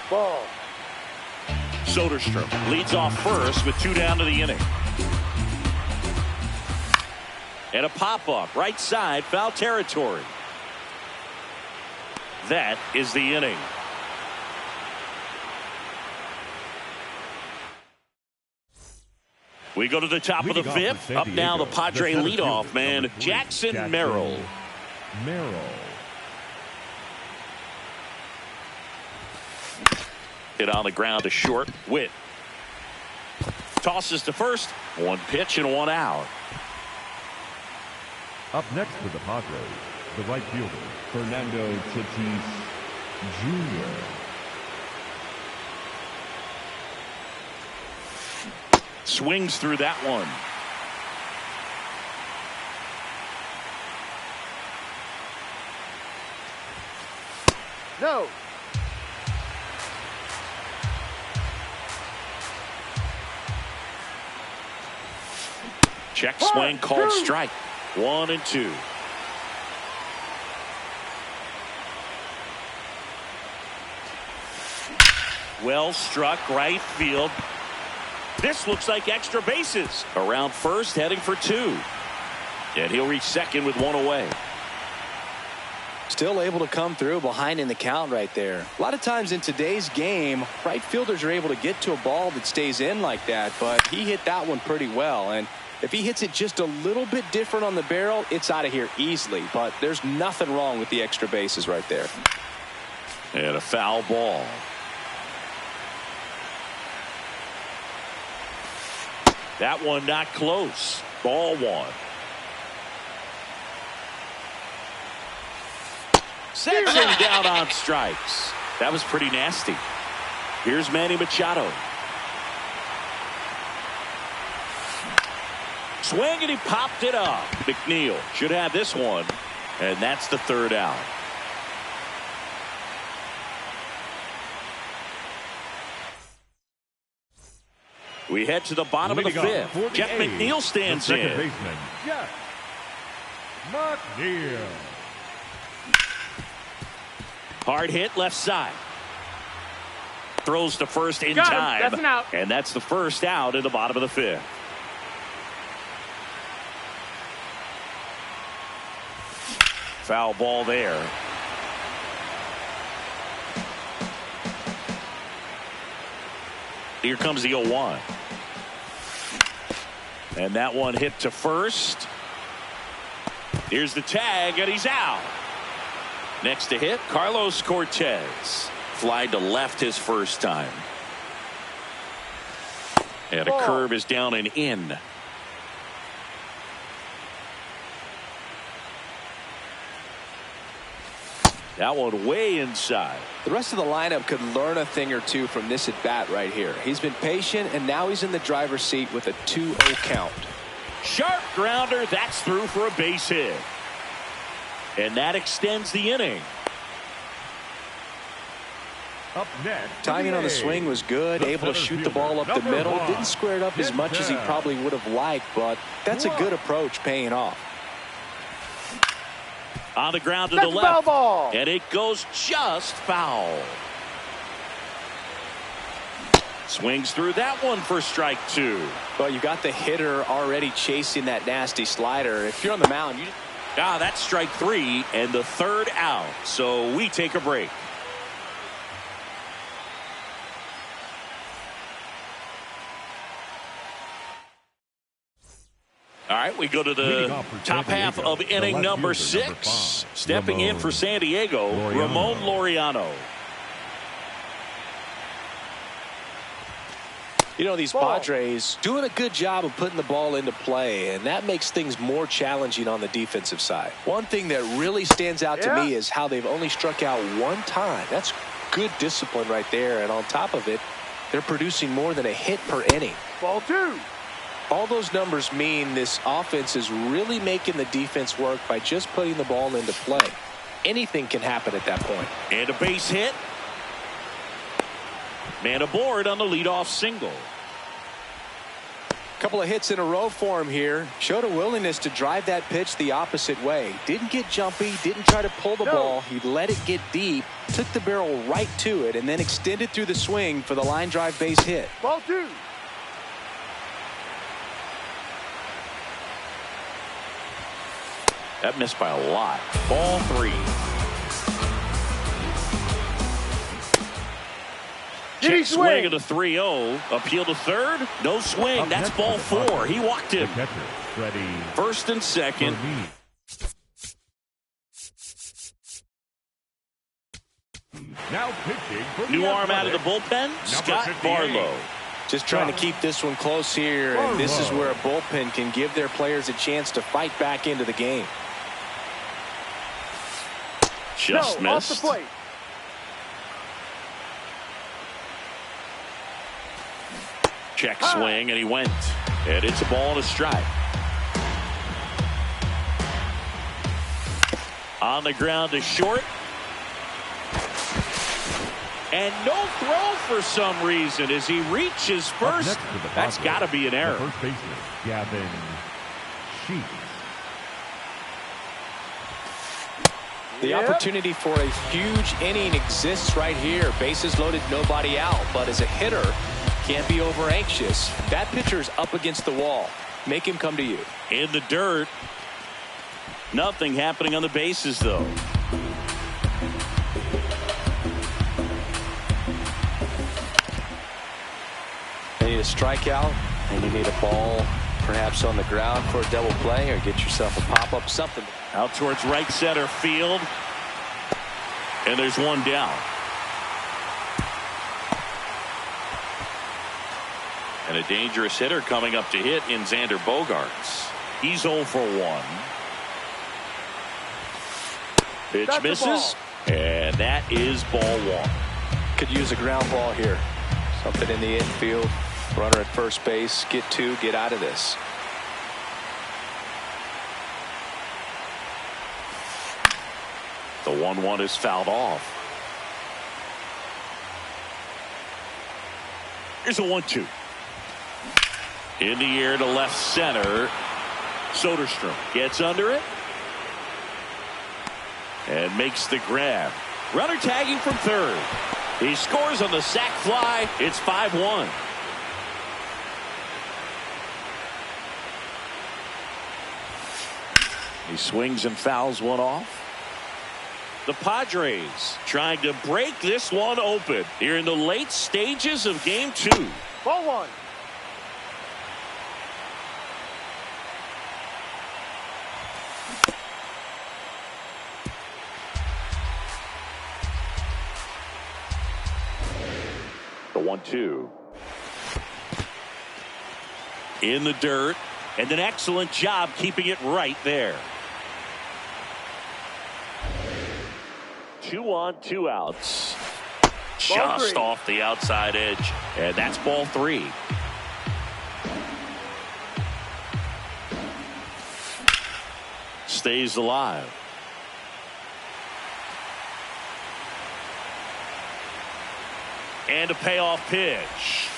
Ball. Soderstrom leads off first with 2 down to the inning. And a pop-up right side, foul territory. That is the inning. We go to the top of the fifth. Up now, the Padre leadoff man, Jackson Merrill. Hit on the ground to short. Witt tosses to first. One pitch and one out. Up next for the Padres, the right fielder, Fernando Tatis Jr. Swings through that one. No. Check swing called strike. 1-2. Well struck right field. This looks like extra bases. Around first, heading for two. And he'll reach second with one away. Still able to come through behind in the count right there. A lot of times in today's game, right fielders are able to get to a ball that stays in like that, but he hit that one pretty well. And if he hits it just a little bit different on the barrel, it's out of here easily. But there's nothing wrong with the extra bases right there. And a foul ball. That one not close. Ball one. Sends him down on strikes. That was pretty nasty. Here's Manny Machado. Swing and he popped it up. McNeil should have this one. And that's the third out. We head to the bottom of the fifth. Jeff McNeil stands in. Second baseman, Jeff McNeil. Hard hit left side. Throws to first in Got him. time. That's an out. And that's the first out in the bottom of the fifth. Foul ball there. Here comes the 0-1. And that one hit to first. Here's the tag, and he's out. Next to hit, Carlos Cortez. Fly to left his first time. And a curve is down and in. That one way inside. The rest of the lineup could learn a thing or two from this at bat right here. He's been patient, and now he's in the driver's seat with a 2-0 count. Sharp grounder. That's through for a base hit. And that extends the inning. Up next, Timing on the swing was good, able to shoot the ball up the middle. Didn't square it up as much as he probably would have liked, but that's a good approach paying off. On the ground to That's the left. foul ball. And it goes just foul. Swings through that one for strike two. Well, you got the hitter already chasing that nasty slider. If you're on the mound, you That's strike three and the third out. So we take a break. All right, we go to the top half of inning number 6. Stepping in for San Diego, Ramon Laureano. You know, these Padres doing a good job of putting the ball into play, and that makes things more challenging on the defensive side. One thing that really stands out to me is how they've only struck out one time. That's good discipline right there, and on top of it, they're producing more than a hit per inning. Ball two. All those numbers mean this offense is really making the defense work by just putting the ball into play. Anything can happen at that point. And a base hit. Man aboard on the leadoff single. Couple of hits in a row for him here. Showed a willingness to drive that pitch the opposite way. Didn't get jumpy, didn't try to pull the ball. He let it get deep, took the barrel right to it, and then extended through the swing for the line drive base hit. Ball two. That missed by a lot. Ball three. Check swing swing. at a 3-0. Appeal to third. No swing. That's ball 4. He walked him. First and second. Now pitching for New the arm out of the Athletics, bullpen. Scott 58. Barlow. Just trying to keep this one close here, and this is where a bullpen can give their players a chance to fight back into the game. Just No, off the missed. plate. Check swing, and he went. And it's a ball and a strike. On the ground to short. And no throw for some reason as he reaches first. That's got to be an error. The first baseman, Gavin Sheets. The opportunity for a huge inning exists right here. Bases loaded, nobody out. But as a hitter, can't be over anxious. That pitcher's up against the wall. Make him come to you. In the dirt. Nothing happening on the bases, though. You need a strikeout, and you need a ball perhaps on the ground for a double play, or get yourself a pop-up, something. Out towards right center field. And there's one down. And a dangerous hitter coming up to hit in Xander Bogaerts. He's 0 for 1. Pitch That's misses. And that is ball 1. Could use a ground ball here. Something in the infield. Runner at first base. Get 2. Get out of this. The 1-1 is fouled off. Here's a 1-2. In the air to left center. Soderstrom gets under it. And makes the grab. Runner tagging from third. He scores on the sac fly. It's 5-1. He swings and fouls one off. The Padres trying to break this one open here in the late stages of game 2. Ball 1. The 1-2. In the dirt, and an excellent job keeping it right there. 2 on, 2 outs. Just off the outside edge, and that's ball 3. Stays alive. And a payoff pitch.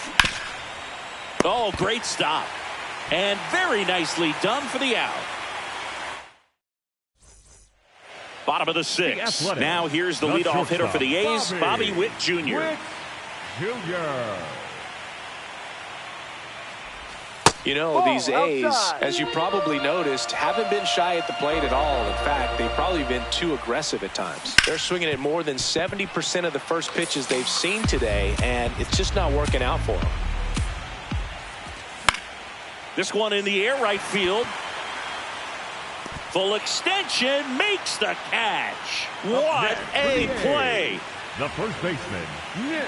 Oh, great stop. And very nicely done for the out. Bottom of the 6th. Now here's the leadoff hitter for the A's, Bobby Witt Jr. Witt Jr. You know, these A's, as you probably noticed, haven't been shy at the plate at all. In fact, they've probably been too aggressive at times. They're swinging at more than 70% of the first pitches they've seen today, and it's just not working out for them. This one in the air right field. Full extension, makes the catch. What a play. The first baseman, Nick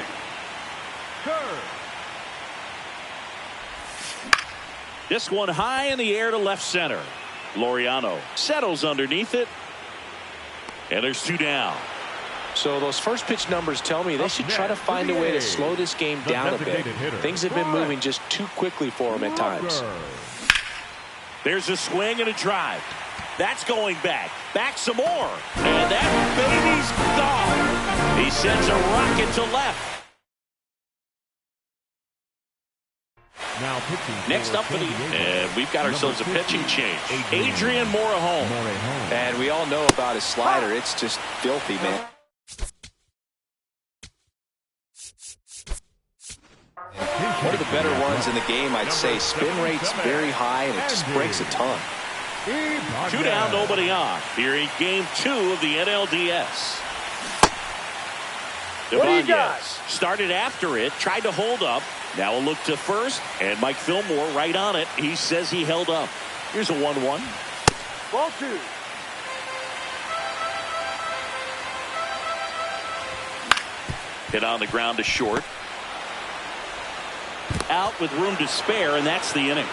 Kerr. This one high in the air to left center. Laureano settles underneath it. And there's 2 down. So those first pitch numbers tell me they should try to find a way to slow this game down a bit. Things have been moving just too quickly for them at times. There's a swing and a drive. That's going back. Back some more. And that baby's gone. He sends a rocket to left. Now pitching. Next up for the... And we've got ourselves a pitching change. Adrian Morejon. And we all know about his slider. It's just filthy, man. One of the better ones in the game, I'd say. Spin rate's very high, and it just breaks a ton. 2 down, nobody on. Here in game 2 of the NLDS. What do you got? Ibanez started after it, tried to hold up. Now a look to first, and Mike Fillmore right on it. He says he held up. Here's a 1-1. Ball 2. Hit on the ground to short. Out with room to spare, and that's the inning.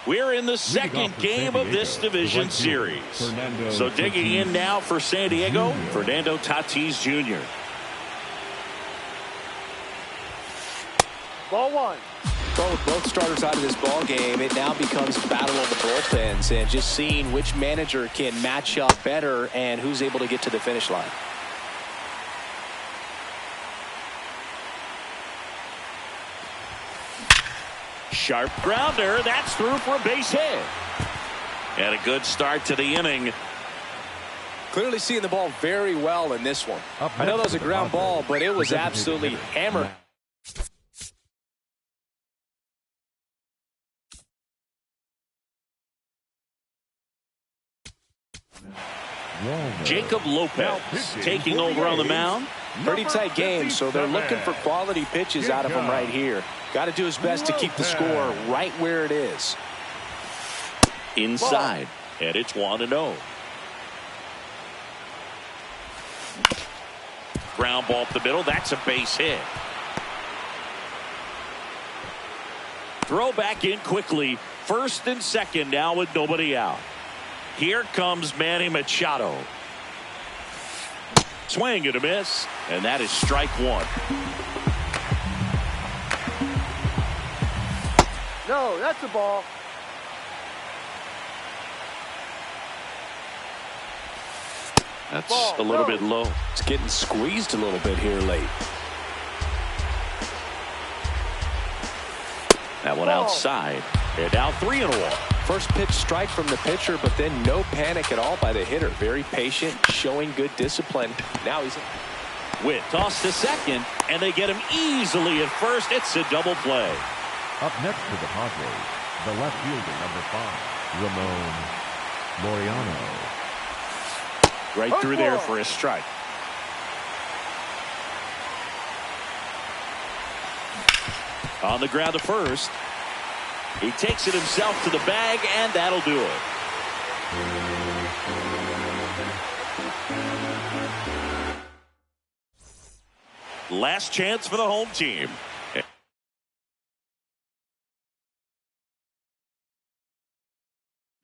We're in the second game of this division series. So digging in now for San Diego, Fernando Tatis Jr. Ball 1. Well, with both starters out of this ball game, it now becomes a battle of the bullpens and just seeing which manager can match up better and who's able to get to the finish line. Sharp grounder. That's through for a base hit. And a good start to the inning. Clearly seeing the ball very well in this one. I know that was a ground ball, but it was absolutely hammered. Jacob Lopez taking over on the mound. Pretty tight game, so they're looking for quality pitches out of him right here. Got to do his best to keep the score right where it is. Inside, and it's 1-0. Ground ball up the middle. That's a base hit. Throw back in quickly. First and second now with nobody out. Here comes Manny Machado. Swing and a miss, and that is strike 1. No, that's a ball. That's Ball, a little no. bit low. It's getting squeezed a little bit here late. That one Ball. outside. And now 3-1. First pitch strike from the pitcher, but then no panic at all by the hitter. Very patient, showing good discipline. Now he's Witt tossed to second, and they get him easily at first. It's a double play. Up next for the Padres, the left fielder, number 5, Ramon Laureano. Right through there for a strike. On the ground to first. He takes it himself to the bag, and that'll do it. Last chance for the home team.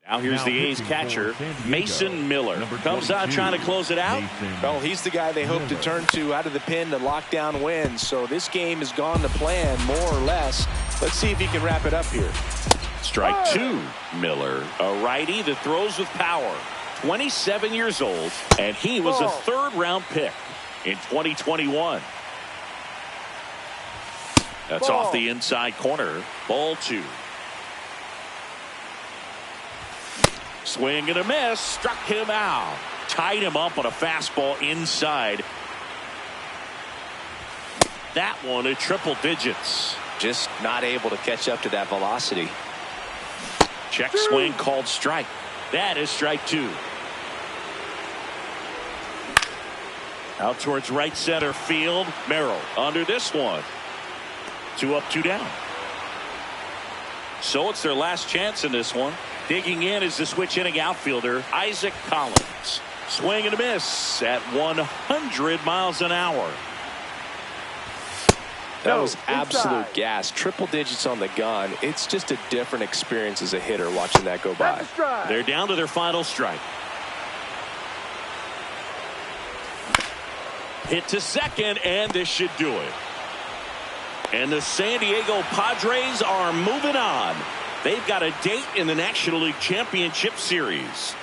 Now here's the A's catcher, Mason Miller. Comes out trying to close it out. Well, he's the guy they hope to turn to out of the pen to lock down wins. So this game has gone to plan, more or less. Let's see if he can wrap it up here. Strike 2, Miller, a righty that throws with power. 27 years old, and he was a third-round pick in 2021. That's off the inside corner. Ball 2. Swing and a miss. Struck him out. Tied him up on a fastball inside. That one at triple digits. Just not able to catch up to that velocity. Check swing called strike. That is strike 2. Out towards right center field. Merrill under this one. 2 up, 2 down. So it's their last chance in this one. Digging in is the switch hitting outfielder, Isaac Collins. Swing and a miss at 100 miles an hour. That was absolute gas. Triple digits on the gun. It's just a different experience as a hitter watching that go by. They're down to their final strike. Hit to second, and this should do it. And the San Diego Padres are moving on. They've got a date in the National League Championship Series.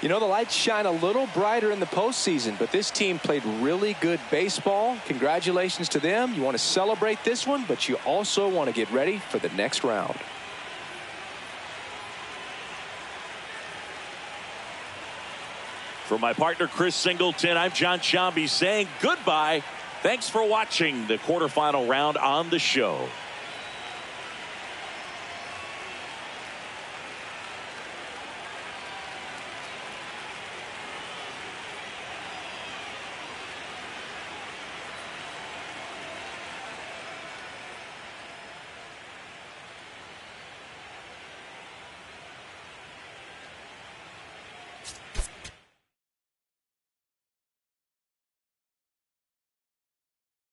You know, the lights shine a little brighter in the postseason, but this team played really good baseball. Congratulations to them. You want to celebrate this one, but you also want to get ready for the next round. For my partner, Chris Singleton, I'm John Shambi saying goodbye. Thanks for watching the quarterfinal round on the show.